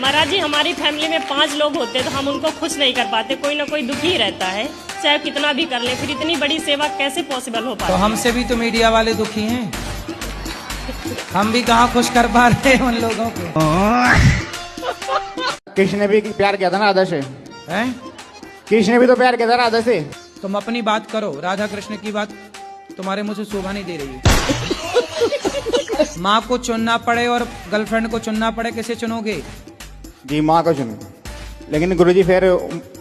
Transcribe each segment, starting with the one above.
महाराज जी हमारी फैमिली में 5 लोग होते तो हम उनको खुश नहीं कर पाते, कोई ना कोई दुखी ही रहता है, चाहे कितना भी कर ले, फिर इतनी बड़ी सेवा कैसे पॉसिबल हो पाती तो है? हमसे भी तो मीडिया वाले दुखी हैं, हम भी कहाँ खुश कर पा रहे हैं उन लोगों को। कृष्ण ने भी प्यार किया था ना राधा से, हैं? कृष्ण ने भी तो प्यार किया था राधा से। तुम अपनी बात करो, राधा कृष्ण की बात तुम्हारे मुंह से शोभा नहीं दे रही है। माँ को चुनना पड़े और गर्लफ्रेंड को चुनना पड़े, किसे चुनोगे? जी माँ को चुनो, लेकिन गुरुजी फिर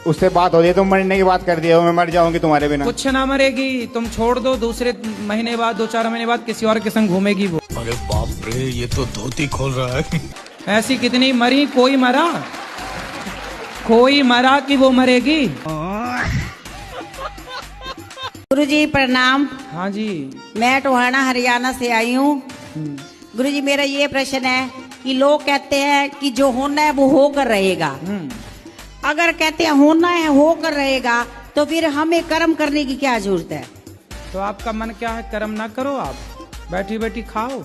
उससे बात हो रही है, तुम मरने की बात कर दिया, मैं मर जाऊंगी तुम्हारे बिना। कुछ ना मरेगी, तुम छोड़ दो, दूसरे महीने बाद 2-4 महीने बाद किसी और के संग घूमेगी वो। अरे बाप रे, ये तो धोती खोल रहा है। ऐसी कितनी मरी, कोई मरा, कोई मरा कि वो मरेगी। गुरुजी प्रणाम। हाँ जी। मैं टोहाना हरियाणा से आई हूँ। गुरुजी मेरा ये प्रश्न है कि लोग कहते हैं कि जो होना है वो होकर रहेगा, अगर कहते हैं होना है होकर रहेगा तो फिर हमें कर्म करने की क्या जरूरत है? तो आपका मन क्या है, कर्म ना करो, आप बैठी बैठी खाओ।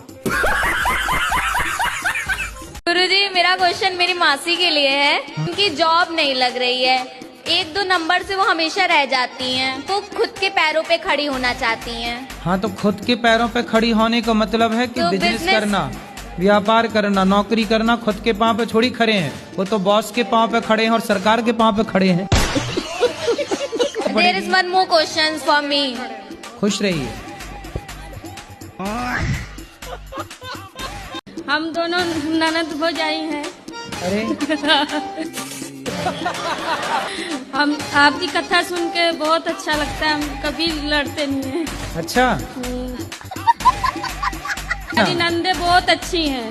गुरुजी मेरा क्वेश्चन मेरी मासी के लिए है। उनकी जॉब नहीं लग रही है, 1-2 नंबर से वो हमेशा रह जाती हैं, तो खुद के पैरों पे खड़ी होना चाहती हैं। हाँ, तो खुद के पैरों पे खड़ी होने का मतलब है कि तो बिजनेस करना, व्यापार करना, नौकरी करना। खुद के पाँव पे थोड़ी खड़े हैं, वो तो बॉस के पाँव पे खड़े हैं और सरकार के पाँव पे खड़े हैं। There is one more question for me. खुश रहिए। हम दोनों ननद भौजाई हैं। अरे हम आपकी कथा सुन के बहुत अच्छा लगता है, हम कभी लड़ते नहीं हैं। अच्छा, मेरी नंदे बहुत अच्छी हैं।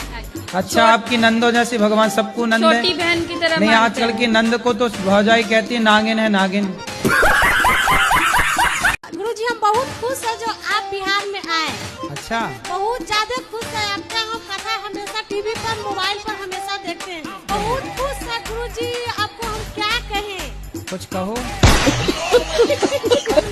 अच्छा, आपकी नंदो जैसी भगवान सबको नंद है। छोटी बहन की तरह नहीं, मानते आजकल हैं। की नंद को तो भौजाई कहती है, नागिन है नागिन। गुरुजी हम बहुत खुश है जो आप बिहार में आए, अच्छा, बहुत ज्यादा खुश है। आपका हम कथा हमेशा टीवी पर मोबाइल पर हमेशा देखते हैं, बहुत खुश है गुरुजी। आपको हम क्या कहें? कुछ कहो।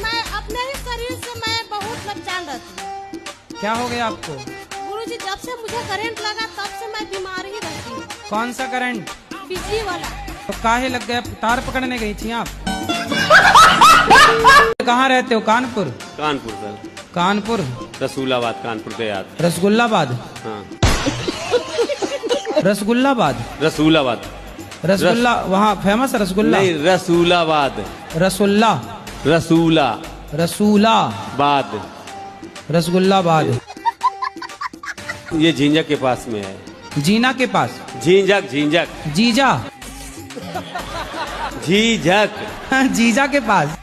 मैं अपने ही शरीर से मैं बहुत परेशान रहती हूँ। क्या हो गया आपको? गुरुजी जब से मुझे करंट लगा तब से मैं बीमार ही रहती हूँ। कौन सा करंट? बिजली वाला। तो काहे लग गया? तार पकड़ने गई थी आप? कहाँ रहते हो? कानपुर? कानपुर सर। कानपुर, रसूलाबाद, कानपुर के याद। रसगुल्लाबाद। हाँ, रसगुल्लाबाद, रसूलाबाद। रसगुल्ला वहाँ फेमस है रसगुल्ला? नहीं, रसूलाबाद। रसुल्ला, रसूला रसूलाबाद, रसगुल्लाबाद। ये झींझक के पास में है। जीना के पास? झींझक, झींझक, जीजा, झींझक। जीजा के पास।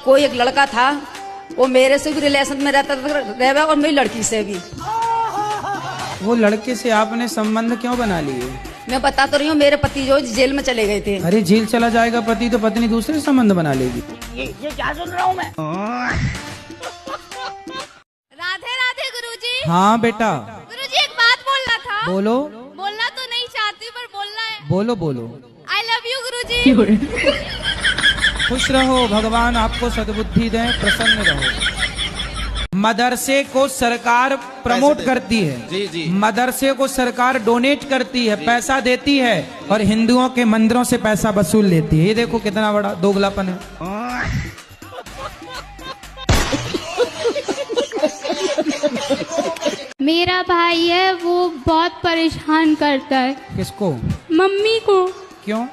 कोई एक लड़का था, वो मेरे से भी रिलेशन में रहता था और मेरी लड़की से भी। वो लड़के से आपने संबंध क्यों बना लिए? मैं बता तो रही हूँ, मेरे पति जो जेल में चले गए थे। अरे जेल चला जाएगा पति तो पत्नी दूसरे संबंध बना लेगी। ये क्या सुन रहा हूँ मैं? राधे राधे गुरुजी। हाँ बेटा। गुरुजी एक बात बोलना था। बोलो। बोलना तो नहीं चाहती पर बोलना है। बोलो बोलो। I love you गुरुजी। खुश रहो, भगवान आपको सद्बुद्धि दें, प्रसन्न रहो। मदरसे को सरकार प्रमोट करती है, जी जी। मदरसे को सरकार डोनेट करती है, पैसा देती है और हिंदुओं के मंदिरों से पैसा वसूल लेती है। ये देखो कितना बड़ा दोगलापन है। मेरा भाई है, वो बहुत परेशान करता है। किसको? मम्मी को। क्यों?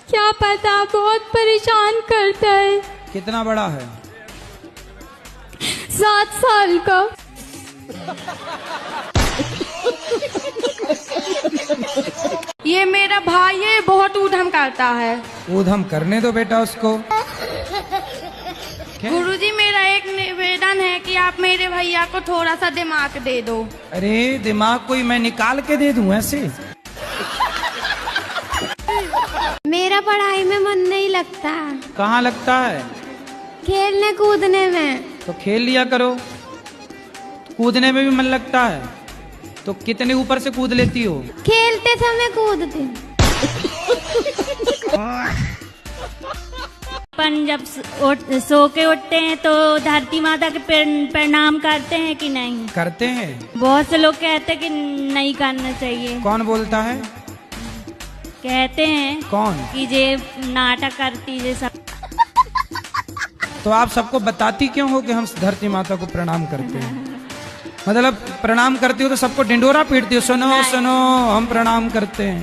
क्या पता, बहुत परेशान करता है। कितना बड़ा है? 7 साल का। ये मेरा भाई है, बहुत ऊधम करता है। ऊधम करने दो बेटा उसको। गुरुजी मेरा एक निवेदन है कि आप मेरे भैया को थोड़ा सा दिमाग दे दो। अरे दिमाग कोई मैं निकाल के दे दूं ऐसे? मेरा पढ़ाई में मन नहीं लगता। कहाँ लगता है? खेलने कूदने में। तो खेल लिया करो, कूदने में भी मन लगता है। तो कितने ऊपर से कूद लेती हो? खेलते समय कूदते। अपन जब सो के उठते हैं तो धरती माता के प्रणाम करते हैं कि नहीं? करते हैं। बहुत से लोग कहते हैं कि नहीं करना चाहिए। कौन बोलता है? कहते हैं। कौन? कि जे नाटक करती जे सब। तो आप सबको बताती क्यों हो कि हम धरती माता को प्रणाम करते हैं? मतलब प्रणाम करती हो तो सबको ढिंडोरा पीटती हो, सुनो सुनो हम प्रणाम करते हैं।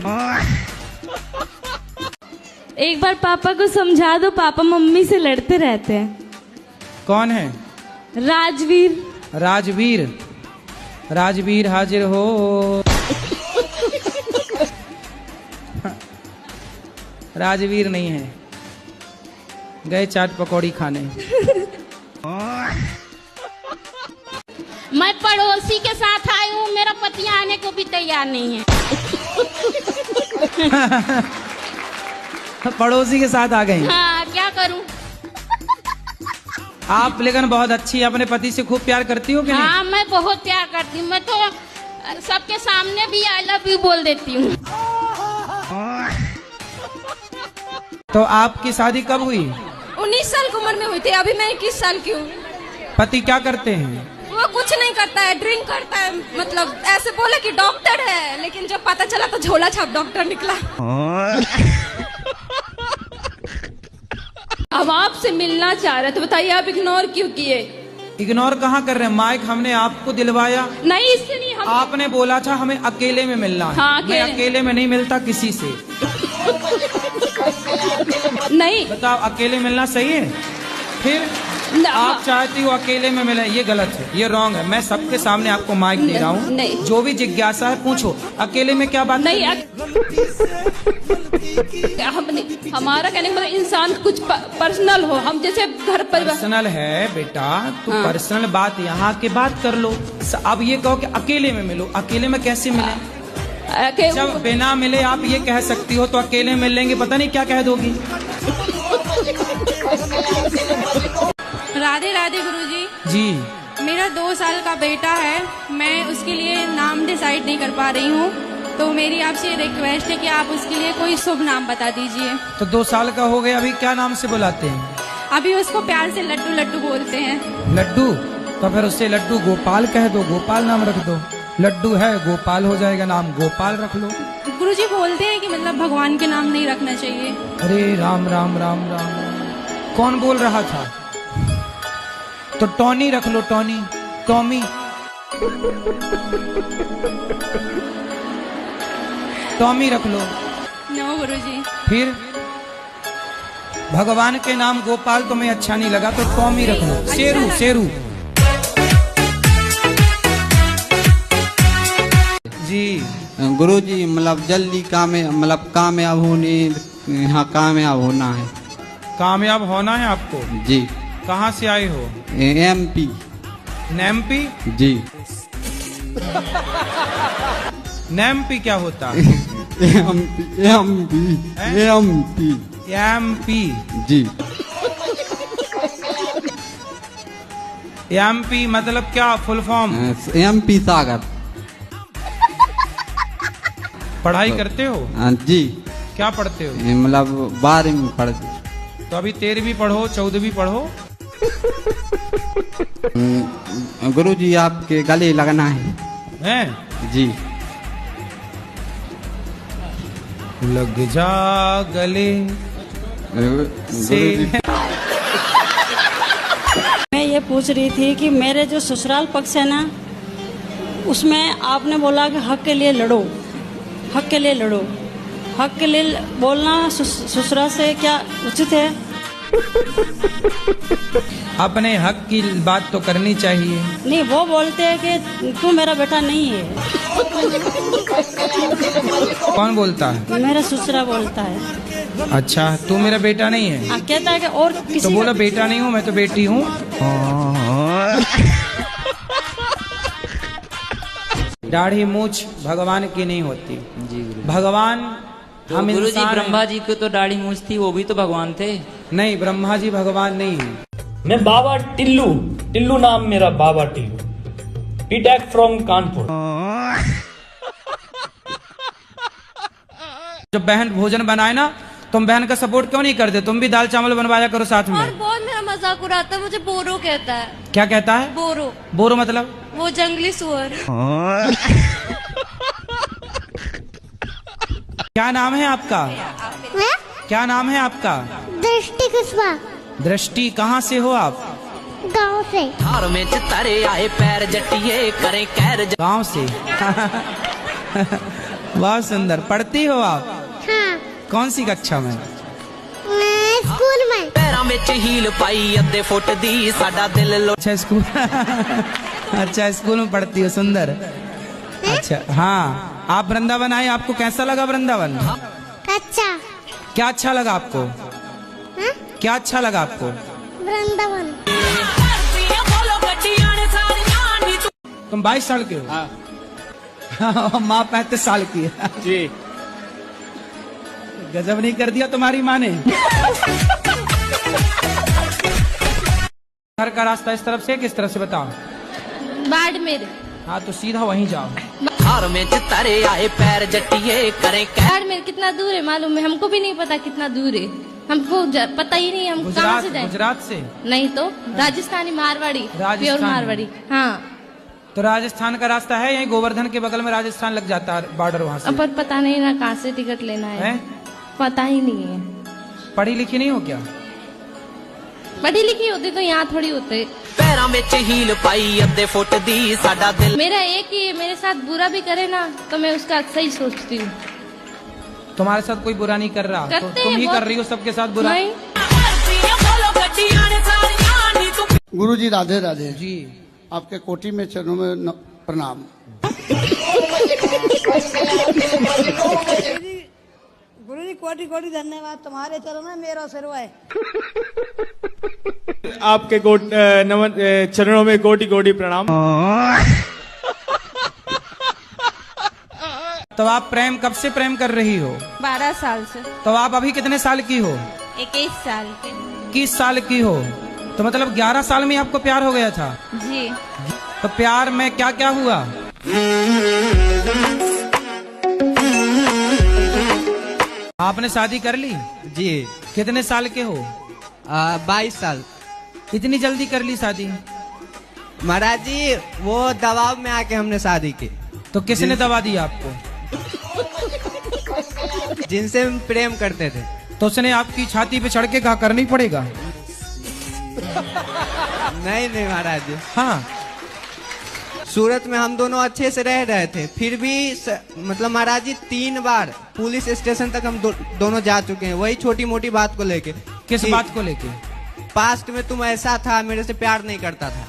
एक बार पापा को समझा दो, पापा मम्मी से लड़ते रहते हैं। कौन है? राजवीर। राजवीर, राजवीर हाजिर हो। राजवीर नहीं है, गए चाट पकौड़ी खाने। मैं पड़ोसी के साथ आई हूँ, मेरा पति आने को भी तैयार नहीं है। पड़ोसी के साथ आ गई। हाँ, क्या करूँ? आप लेकिन बहुत अच्छी, अपने पति से खूब प्यार करती हो कि नहीं? हाँ, मैं बहुत प्यार करती हूँ। मैं तो सबके सामने भी आई लव यू बोल देती हूँ। तो आपकी शादी कब हुई? 19 साल की उम्र में हुई थी, अभी मैं 21 साल की हूँ। पति क्या करते हैं? वो कुछ नहीं करता है, ड्रिंक करता है। मतलब ऐसे बोले कि डॉक्टर है, लेकिन जब पता चला तो झोला छाप डॉक्टर निकला। अब आपसे मिलना चाह रहे तो बताइए आप इग्नोर क्यों किए? इग्नोर कहाँ कर रहे हैं? माइक हमने आपको दिलवाया। नहीं, इससे नहीं। हम आपने बोला था हमें अकेले में मिलना है। हाँ, मैं अकेले में नहीं मिलता किसी से। नहीं, बताओ अकेले मिलना सही है? फिर आप चाहती हो अकेले में मिले, ये गलत है, ये रॉन्ग है। मैं सबके सामने आपको माइक दे रहा हूँ, जो भी जिज्ञासा है पूछो। अकेले में क्या बात नहीं, हमारा कहने का मतलब इंसान कुछ पर्सनल हो, हम जैसे घर पर पर्सनल है बेटा, तो पर्सनल बात यहाँ की बात कर लो। अब ये कहो कि अकेले में मिलो, अकेले में कैसे मिले? जब बिना मिले आप ये कह सकती हो तो अकेले मिल लेंगे, पता नहीं क्या कह दोगी। राधे राधे गुरुजी। जी, मेरा 2 साल का बेटा है, मैं उसके लिए नाम डिसाइड नहीं कर पा रही हूँ, तो मेरी आपसे रिक्वेस्ट है कि आप उसके लिए कोई शुभ नाम बता दीजिए। तो 2 साल का हो गया, अभी क्या नाम से बुलाते हैं? अभी उसको प्यार से लड्डू लड्डू बोलते हैं। लड्डू? तो फिर उससे लड्डू गोपाल कह दो, गोपाल नाम रख दो। लड्डू है, गोपाल हो जाएगा, नाम गोपाल रख लो। गुरुजी बोलते हैं कि मतलब भगवान के नाम नहीं रखना चाहिए। अरे राम राम राम राम। कौन बोल रहा था? तो टॉनी रख लो, टॉनी, टॉमी। टॉमी रख लो। नो गुरुजी। फिर भगवान के नाम गोपाल तुम्हें अच्छा नहीं लगा तो टॉमी रख लो। शेरू, शेरू। जी गुरुजी, मतलब जल्दी कामयाब होने, यहाँ कामयाब होना है। कामयाब होना है आपको? जी। कहाँ से आए हो? एमपी। नेमपी? जी। नेमपी क्या होता है? एमपी। एमपी जी। एमपी मतलब क्या, फुल फॉर्म? एमपी सागर। पढ़ाई करते हो? जी। क्या पढ़ते हो? मतलब 12वीं पढ़ते। तो अभी 13वीं पढ़ो, 14वीं पढ़ो। गुरुजी आपके गले लगना है। हैं? जी। लग जा गले से। मैं ये पूछ रही थी कि मेरे जो ससुराल पक्ष है ना, उसमें आपने बोला कि हक के लिए लड़ो, हक के लिए लड़ो। हक के लिए बोलना ससुराल से क्या उचित है? अपने हक की बात तो करनी चाहिए। नहीं, वो बोलते हैं कि तू मेरा बेटा नहीं है। कौन बोलता है? मेरा ससुरा बोलता है। अच्छा, तू मेरा बेटा नहीं है? कहता है कि और किसी तो बोला बेटा नहीं हूँ, मैं तो बेटी हूँ। दाढ़ी मूछ भगवान की नहीं होती। जी भगवान तो हम गुरु जी, इंसान ब्रह्मा जी को तो दाढ़ी मूछ थी, वो भी तो भगवान थे। नहीं, ब्रह्मा जी भगवान नहीं है। मैं बाबा टिल्लू, टिल्लू नाम मेरा, बाबा टिल्लू, बीटेक फ्रॉम कानपुर। जब बहन भोजन बनाए ना तुम बहन का सपोर्ट क्यों नहीं करते? तुम भी दाल चावल बनवाया करो साथ और में। बहुत मेरा मजाक उड़ाता है, मुझे बोरो कहता है। क्या कहता है? बोरो। बोरो मतलब? वो जंगली सुअर। क्या नाम है आपका? क्या नाम है आपका? दृष्टि कुशवाहा। दृष्टि, कहाँ से हो आप? गाँव से। धार में तारे आए पैर जटिए करें कैर। गाँव से। बहुत सुंदर। पढ़ती हो आप? हाँ। कौन सी कक्षा में? मैं स्कूल में। पैरों में हील पाई अद्धे फुट दी साडा दिल लो। अच्छा स्कूल। अच्छा स्कूल में पढ़ती हो, सुंदर। अच्छा हाँ, आप वृंदावन आए, आपको कैसा लगा वृंदावन? अच्छा। क्या अच्छा लगा आपको? हाँ? क्या अच्छा लगा आपको? वृंदावन। तुम 22 साल के हो? हाँ। माँ 35 साल की है। जी। गजब नहीं कर दिया तुम्हारी माँ ने। घर का रास्ता इस तरफ से किस तरफ से बताओ? बाड़मेर। हाँ तो सीधा वहीं जाओ। धार में तारे आए पैर जटिए करें कैर। बाड़मेर कितना दूर है मालूम है? हमको भी नहीं पता कितना दूर है, हमको पता ही नहीं। हम कहाँ से जाएं? गुजरात से? नहीं तो राजस्थानी मारवाड़ी, प्योर मारवाड़ी। हाँ। तो राजस्थान का रास्ता है, यही गोवर्धन के बगल में राजस्थान लग जाता है, बॉर्डर वहाँ से। पर पता नहीं ना कहाँ से टिकट लेना है, पता ही नहीं है। पढ़ी लिखी नहीं हो क्या? पढ़ी लिखी होती तो यहाँ थोड़ी होते। पैरों में हील पाई अद्धे फुट दी साडा दिल। मेरा एक ही मेरे साथ बुरा भी करे ना तो मैं उसका अच्छा ही सोचती हूँ। तुम्हारे साथ कोई बुरा नहीं कर रहा, तो तुम ही कर रही हो सबके साथ बुरा। गुरुजी राधे राधे जी। आपके कोटि में चरणों में प्रणाम। गुरुजी कोटि कोटि धन्यवाद, तुम्हारे चरणों में मेरा सिर है। आपके चरणों में कोटि कोटि प्रणाम। तो आप प्रेम कब से प्रेम कर रही हो? 12 साल से। तो आप अभी कितने साल की हो? 21 साल के। 21 साल की हो, तो मतलब 11 साल में आपको प्यार हो गया था? जी। तो प्यार में क्या क्या हुआ? आपने शादी कर ली? जी। कितने साल के हो? 22 साल। इतनी जल्दी कर ली शादी? महाराज जी वो दबाव में आके हमने शादी की। तो किसने दबा दिया आपको? जिनसे हम प्रेम करते थे। तो उसने आपकी छाती पे चढ़ के कहा करनी पड़ेगा? नहीं नहीं महाराज जी। हाँ। सूरत में हम दोनों अच्छे से रह रहे थे, फिर भी मतलब महाराज जी 3 बार पुलिस स्टेशन तक हम दोनों जा चुके हैं, वही छोटी मोटी बात को लेके। किस बात को लेके? पास्ट में तुम ऐसा था, मेरे से प्यार नहीं करता था।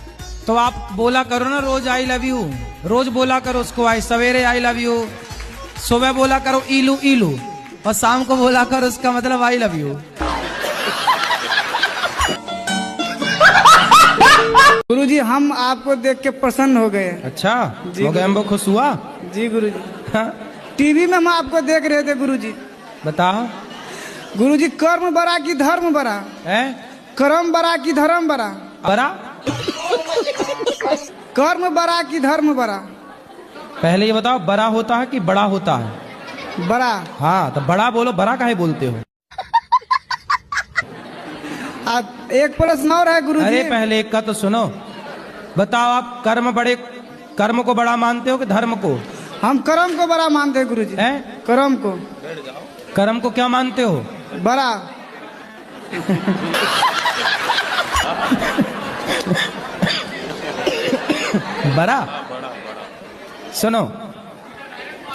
तो आप बोला करो ना रोज आई लव यू, रोज बोला करो उसको, आई सवेरे आई लव यू, सुबह बोला करो इलू इलू, और शाम को बोला करो उसका मतलब आई लव यू। गुरुजी हम आपको देख के प्रसन्न हो गए। अच्छा हो गए, हमको खुश हुआ? जी गुरुजी। हाँ। टीवी में हम आपको देख रहे थे गुरुजी। बताओ। गुरुजी कर्म बड़ा की धर्म बड़ा है? कर्म बड़ा की धर्म बड़ा? बड़ा? कर्म बड़ा की धर्म बड़ा? पहले ये बताओ बड़ा होता है कि बड़ा होता है? बड़ा। हाँ तो बड़ा बोलो, बड़ा काहे बोलते हो? आप एक प्रश्न और है गुरुजी। अरे पहले एक का तो सुनो। बताओ आप कर्म को बड़ा मानते हो कि धर्म को? हम कर्म को बड़ा मानते हैं गुरुजी। कर्म को। कर्म को क्या मानते हो? बड़ा। बड़ा? सुनो,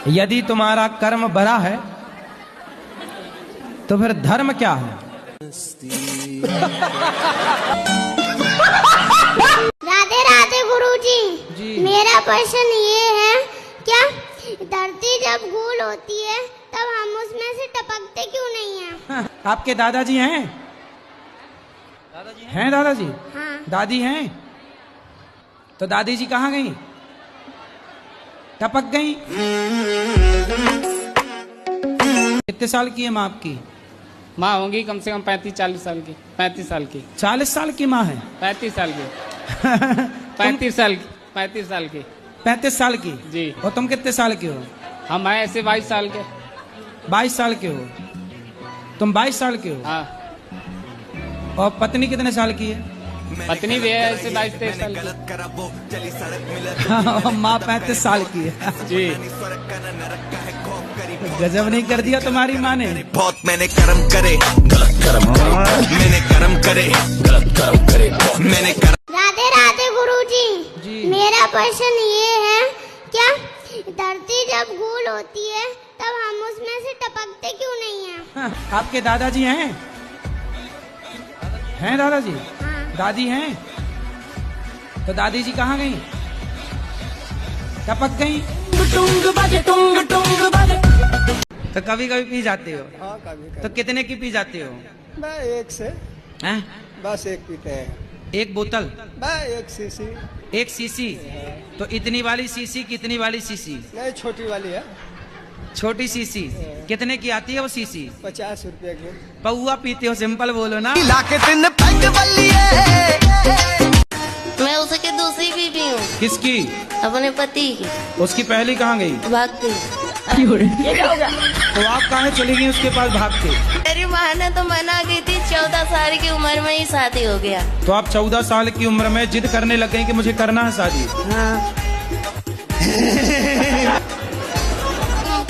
यदि तुम्हारा कर्म बड़ा है तो फिर धर्म क्या है? राधे राधे गुरुजी। मेरा प्रश्न ये है, क्या धरती जब गोल होती है तब हम उसमें से टपकते क्यों नहीं हैं? आपके दादाजी हैं? हैं दादाजी? हाँ। दादी हैं? तो दादी जी कहाँ गई? टपक गई? कितने साल की है माँ आपकी? माँ होंगी कम से कम 35-40 साल की। 35 साल की। 40 साल की माँ है? 35 साल की। 35 साल की। 35 साल की। 35 साल की? जी। और तुम कितने साल के हो? हम हैं ऐसे 22 साल के। 22 साल के हो? तुम 22 साल के हो? हाँ। और पत्नी कितने साल की है? पत्नी भी है ऐसे 22-23 साल की। और माँ 35 साल की है। जी। गजब नहीं कर दिया तुम्हारी माँ ने? बहुत मैंने कर्म करे, गलत कर्म करे, मैंने कर्म करे, गलत कर्म करे, मैंने कर्म। राधे राधे गुरुजी। मेरा प्रश्न ये है, क्या धरती जब गोल होती है तब हम उसमें से टपकते क्यों नहीं हैं? हाँ, आपके दादाजी हैं? हैं दादाजी? दादी हैं? तो दादी जी कहाँ गई? टपक गई? तो कभी कभी पी जाते हो? हाँ कभी। तो कितने की पी जाते हो? मैं एक से। हैं? बस एक पीते हैं। एक बोतल? मैं एक सीसी। एक सीसी? तो इतनी वाली सीसी की इतनी वाली सीसी? नहीं छोटी वाली है। छोटी सीसी कितने की आती है वो सीसी? 50 रुपए की। पौआ पीते हो? सिंपल बोलो ना। मैं उसकी दूसरी बीवी हूँ। किसकी? अपने पति की। उसकी पहली कहाँ गई? भाग गई। ये क्या हो गया? तो आप कहाँ चली गई उसके पास भाग के? मेरी माँ ने तो मना की थी, 14 साल की उम्र में ही शादी हो गया। तो आप 14 साल की उम्र में जिद करने लग गई कि मुझे करना है शादी? हाँ।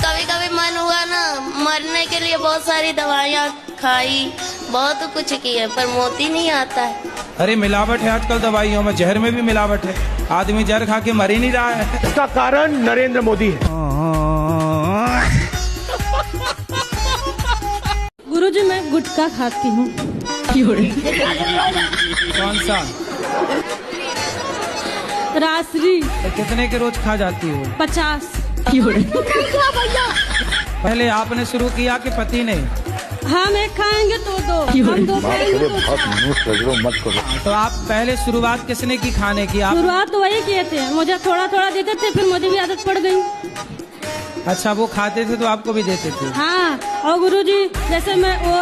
कभी कभी मन हुआ ना, मरने के लिए बहुत सारी दवाइयाँ खाई, बहुत कुछ किया, पर मोती नहीं आता है। अरे मिलावट है आजकल दवाइयों में, जहर में भी मिलावट है। आदमी जहर खा के मर ही नहीं रहा है। इसका कारण नरेंद्र मोदी है। गुरुजी मैं गुटखा खाती हूँ। कौन सा? रासरी। तो कितने के रोज खा जाती हो? 50। पहले आपने शुरू किया कि पति ने? हम एक खाएंगे तो दो, हम दो खाएंगे तो मत करो। तो आप पहले शुरुआत किसने की खाने की? आप? शुरुआत तो वही किए थे, मुझे थोड़ा थोड़ा देते थे, फिर मुझे भी आदत पड़ गई। अच्छा वो खाते थे तो आपको भी देते थे? हाँ। और गुरुजी जैसे मैं वो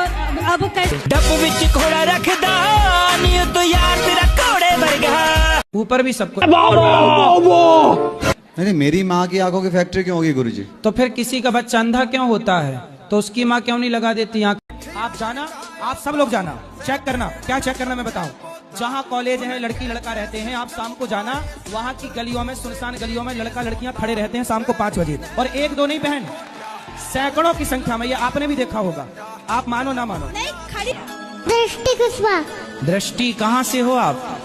अब कैसे घोड़ा रखदा तो यार तेरा कोड़े वर्गा ऊपर भी सबको। नहीं मेरी माँ की आंखों की फैक्ट्री क्यों होगी गुरुजी? तो फिर किसी का बच्चा अंधा क्यों होता है? तो उसकी माँ क्यों नहीं लगा देती आँख? आप जाना, आप सब लोग जाना, चेक करना। क्या चेक करना मैं बताऊं? जहाँ कॉलेज है, लड़की लड़का रहते हैं, आप शाम को जाना, वहाँ की गलियों में, सुनसान गलियों में लड़का लड़कियां खड़े रहते हैं शाम को 5 बजे, और एक दो नहीं बहन, सैकड़ों की संख्या में। ये आपने भी देखा होगा, आप मानो ना मानो। नहीं खड़ी। दृष्टि कुशवाहा। दृष्टि कहाँ से हो आप?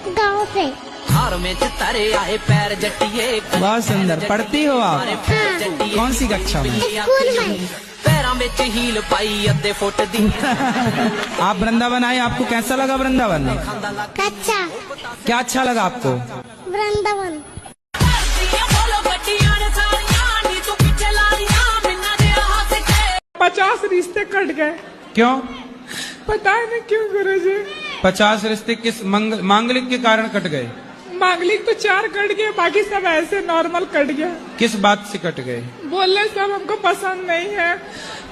गाँव से। हार में तारे आए पैर जटिए। बहुत सुंदर। पढ़ती हो आप? कौन सी कक्षा में? स्कूल में। पैरों में हील पाई अद्धे फुट दी। आप वृंदावन आए, आपको कैसा लगा वृंदावन? कच्चा। क्या अच्छा लगा आपको? वृंदावन। 50 रिश्ते कट गए। क्यों? पता नहीं क्यों गुरुजी। 50 रिश्ते किस मांगलिक के कारण कट गए? मांगलिक तो 4 कट गए, बाकी सब ऐसे नॉर्मल कट गया। किस बात से कट गए? बोलने सब हमको पसंद नहीं है,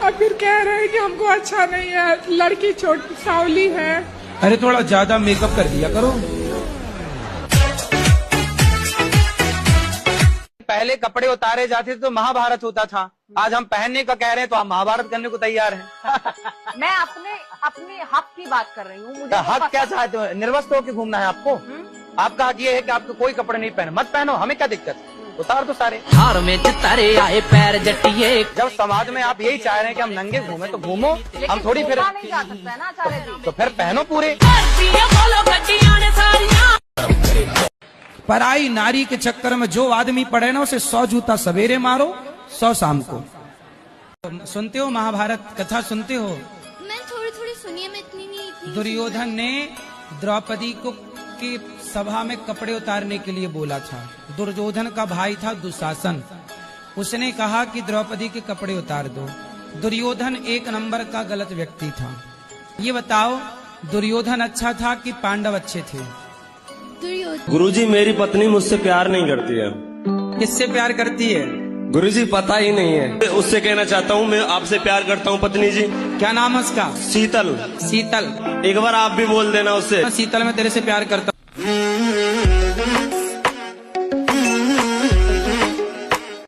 और फिर कह रहे हैं कि हमको अच्छा नहीं है, लड़की छोटी सावली है। अरे थोड़ा ज्यादा मेकअप कर दिया करो। पहले कपड़े उतारे जाते थे तो महाभारत होता था, आज हम पहनने का कह रहे हैं तो हम महाभारत करने को तैयार हैं। मैं अपने हक की बात कर रही हूँ। मुझे हक क्या चाहते हो? निर्वस्त्र होकर घूमना है आपको? आपका हक ये है कि आपको कोई कपड़े नहीं पहने, मत पहनो, हमें क्या दिक्कत? उतार दो सारे। हार में तारे आए पैर जटिए। जब समाज में आप यही चाह रहे हैं कि हम नंगे घूमे तो घूमो, हम थोड़ी फिर नहीं जा सकता है ना आचार्य जी। तो फिर पहनो पूरे। पराई नारी के चक्कर में जो आदमी पड़े ना, उसे 100 जूता सवेरे मारो, 100 शाम को। सुनते हो महाभारत कथा? सुनते हो? मैं थोड़ी थोड़ी सुनिए, मैं इतनी नहीं। दुर्योधन ने द्रौपदी को की सभा में कपड़े उतारने के लिए बोला था। दुर्योधन का भाई था दुशासन, उसने कहा कि द्रौपदी के कपड़े उतार दो। दुर्योधन 1 नंबर का गलत व्यक्ति था। ये बताओ दुर्योधन अच्छा था कि पांडव अच्छे थे? गुरुजी मेरी पत्नी मुझसे प्यार नहीं करती है। किससे प्यार करती है? गुरुजी पता ही नहीं है। उससे कहना चाहता हूँ मैं आपसे प्यार करता हूँ पत्नी जी। क्या नाम है उसका? शीतल। शीतल। एक बार आप भी बोल देना उससे। शीतल मैं तेरे से प्यार करता हूँ।